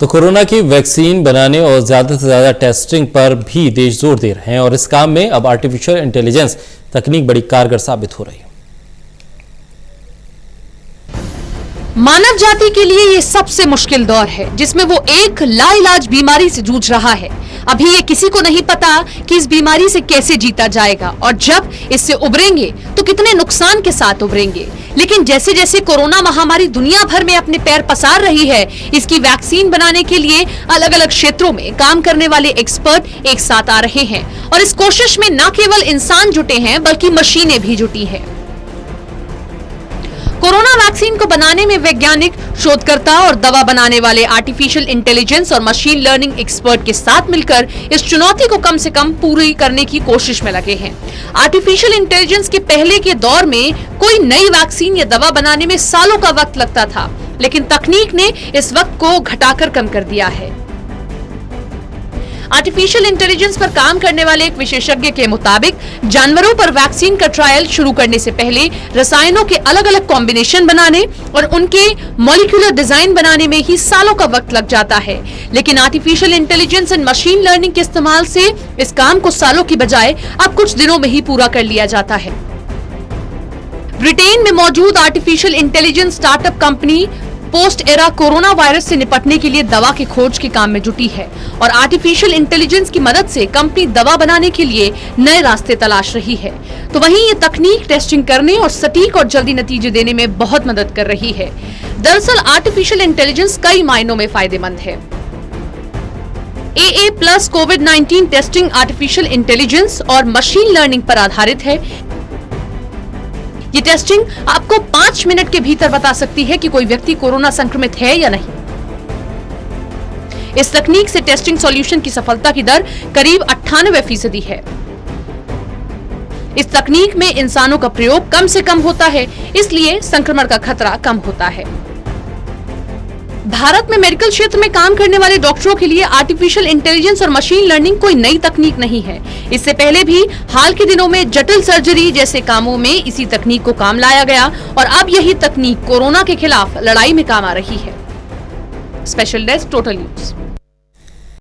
तो कोरोना की वैक्सीन बनाने और ज्यादा से ज्यादा टेस्टिंग पर भी देश जोर दे रहे हैं और इस काम में अब आर्टिफिशियल इंटेलिजेंस तकनीक बड़ी कारगर साबित हो रही है। मानव जाति के लिए ये सबसे मुश्किल दौर है जिसमें वो एक लाइलाज बीमारी से जूझ रहा है। अभी ये किसी को नहीं पता कि इस बीमारी से कैसे जीता जाएगा और जब इससे उबरेंगे तो कितने नुकसान के साथ उबरेंगे। लेकिन जैसे जैसे कोरोना महामारी दुनिया भर में अपने पैर पसार रही है, इसकी वैक्सीन बनाने के लिए अलग अलग क्षेत्रों में काम करने वाले एक्सपर्ट एक साथ आ रहे हैं और इस कोशिश में न केवल इंसान जुटे हैं बल्कि मशीनें भी जुटी हैं। कोरोना वैक्सीन को बनाने में वैज्ञानिक, शोधकर्ता और दवा बनाने वाले आर्टिफिशियल इंटेलिजेंस और मशीन लर्निंग एक्सपर्ट के साथ मिलकर इस चुनौती को कम से कम पूरी करने की कोशिश में लगे हैं। आर्टिफिशियल इंटेलिजेंस के पहले के दौर में कोई नई वैक्सीन या दवा बनाने में सालों का वक्त लगता था, लेकिन तकनीक ने इस वक्त को घटाकर कम कर दिया है। आर्टिफिशियल इंटेलिजेंस पर काम करने वाले एक विशेषज्ञ के मुताबिक जानवरों पर वैक्सीन का ट्रायल शुरू करने से पहले रसायनों के अलग अलग कॉम्बिनेशन बनाने और उनके मॉलिक्यूलर डिजाइन बनाने में ही सालों का वक्त लग जाता है। लेकिन artificial intelligence and machine learning के इस्तेमाल से इस काम को सालों की बजाय अब कुछ दिनों में ही पूरा कर लिया जाता है। ब्रिटेन में मौजूद artificial intelligence startup company post era corona virus से निपटने के लिए दवा के खोज के काम में जुटी है और आर्टिफिशियल इंटेलिजेंस की मदद से कंपनी दवा बनाने के लिए नए रास्ते तलाश रही है। तो वहीं ये तकनीक टेस्टिंग करने और सटीक और जल्दी नतीजे देने में बहुत मदद कर रही है। दरअसल आर्टिफिशियल इंटेलिजेंस कई मायनों में फायदेमंद है। AA+ कोविड-19 टेस्टिंग आर्टिफिशियल इंटेलिजेंस और मशीन लर्निंग पर आधारित है। ये टेस्टिंग आपको 5 मिनट के भीतर बता सकती है कि कोई व्यक्ति कोरोना संक्रमित है या नहीं। इस तकनीक से टेस्टिंग सॉल्यूशन की सफलता की दर करीब 98% है। इस तकनीक में इंसानों का प्रयोग कम से कम होता है, इसलिए संक्रमण का खतरा कम होता है। भारत में मेडिकल क्षेत्र में काम करने वाले डॉक्टरों के लिए आर्टिफिशियल इंटेलिजेंस और मशीन लर्निंग कोई नई तकनीक नहीं है। इससे पहले भी हाल के दिनों में जटिल सर्जरी जैसे कामों में इसी तकनीक को काम लाया गया और अब यही तकनीक कोरोना के खिलाफ लड़ाई में काम आ रही है। Special desk, total news.